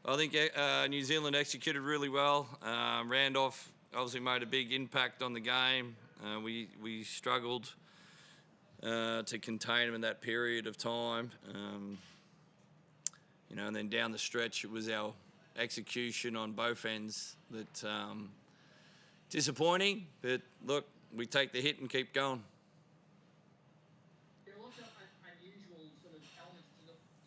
I think New Zealand executed really well. Randolph obviously made a big impact on the game. We struggled to contain him in that period of time. And then down the stretch, it was our execution on both ends that disappointing. But look, we take the hit and keep going. There are lots of unusual sort of elements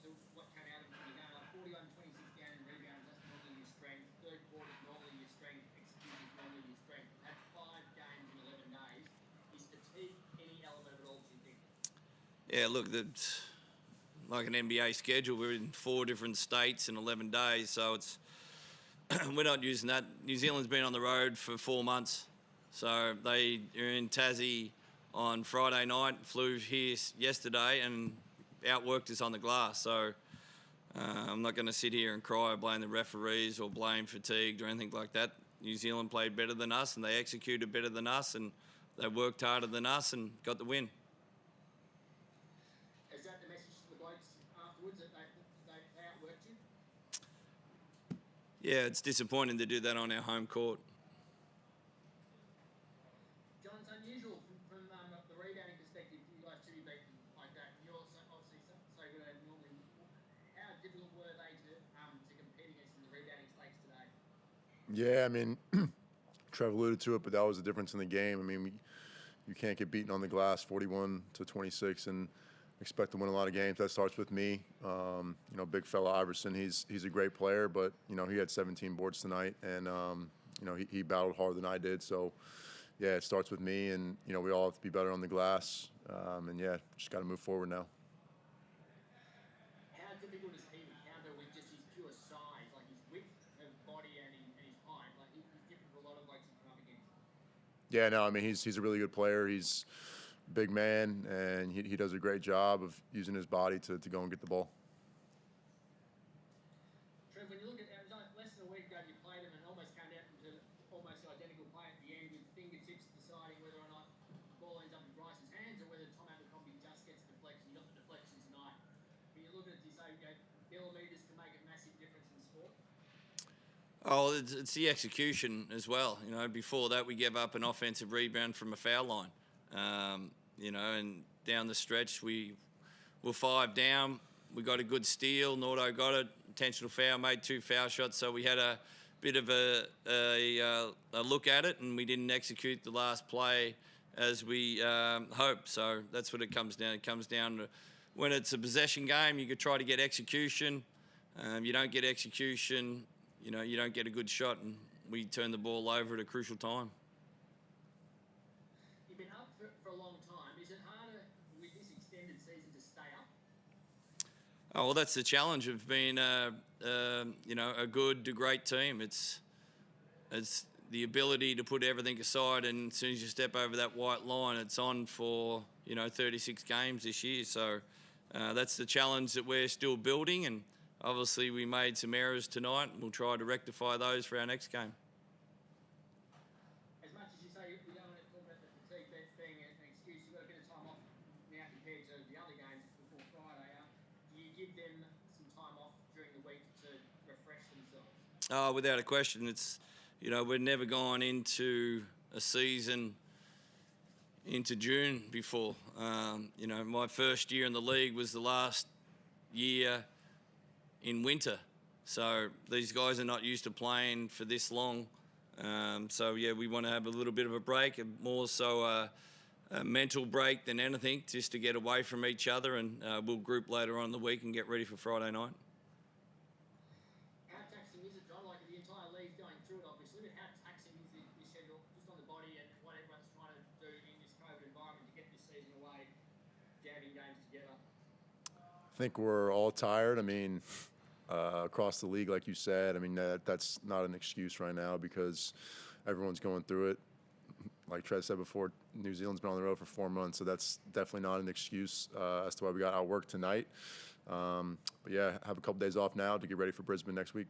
to what came out of the game. Like 41-26 down in rebounds, that's normally your strength. Third quarter is normally your strength. Execution is normally your strength. You've had 5 games in 11 days. Is fatigue any element at all, do you think? Yeah, look, that's like an NBA schedule. We're in 4 different states in 11 days, so it's we're not using that. New Zealand's been on the road for 4 months, so they are in Tassie on Friday night, flew here yesterday, and outworked us on the glass. So I'm not going to sit here and cry or blame the referees or blame fatigue or anything like that. New Zealand played better than us, and they executed better than us, and they worked harder than us and got the win. Is that the message to the blokes afterwards, that they outworked you? Yeah, it's disappointing to do that on our home court. John, it's unusual from the rebounding perspective for you guys to be beaten like that. You're obviously so good at it normally. How difficult were they to compete against in the rebounding stakes today? Yeah, I mean, Trevor alluded to it, but that was the difference in the game. I mean, you can't get beaten on the glass 41-26 and expect to win a lot of games. That starts with me. Big fella Iverson, he's a great player, but, he had 17 boards tonight, and, he battled harder than I did. So, yeah, it starts with me, and, we all have to be better on the glass. Just got to move forward now. How difficult is he to counter with just his pure size, like his width of body and his height? Like, he's different from a lot of blokes he's come up against. Yeah, no, I mean, he's a really good player. He's a big man, and he does a great job of using his body to go and get the ball. Trevor, when you look at it, was less than a week ago you played him and almost came out into almost the identical play at the end with fingertips deciding whether or not the ball ends up in Bryce's hands or whether Tom Abercrombie just gets a deflection. You got the deflection tonight. When you look at it, do you say millimetres can make a massive difference in sport? Oh, it's the execution as well. Before that we gave up an offensive rebound from a foul line. And down the stretch we were 5 down. We got a good steal. Nordo got it. Intentional foul, made 2 foul shots. So we had a bit of a look at it, and we didn't execute the last play as we hoped. So that's what it comes down. It comes down to when it's a possession game, you could try to get execution. You don't get execution, you don't get a good shot, and we turn the ball over at a crucial time. You've been up for a long time. Is it harder with this extended season to stay up? Oh, well, that's the challenge of being a good to great team. It's the ability to put everything aside, and as soon as you step over that white line, it's on for 36 games this year. So that's the challenge that we're still building, and obviously we made some errors tonight, and we'll try to rectify those for our next game. As much as you say we don't want to talk about the fatigue being an excuse, you've got a bit of time off now compared to the other games before Friday. Do you give them some time off during the week to refresh themselves? Oh, without a question. It's we've never gone into a season into June before. My first year in the league was the last year in winter. So these guys are not used to playing for this long. We want to have a little bit of a break, more so a mental break than anything, just to get away from each other, and we'll group later on in the week and get ready for Friday night. How taxing is it, John? Like the entire league's going through it, obviously, but how taxing is this schedule just on the body and what everyone's trying to do in this COVID environment to get this season away, jamming games together? I think we're all tired. I mean, across the league, like you said, I mean, that's not an excuse right now because everyone's going through it. Like Trev said before, New Zealand's been on the road for 4 months, so that's definitely not an excuse as to why we got outworked tonight. Have a couple days off now to get ready for Brisbane next week.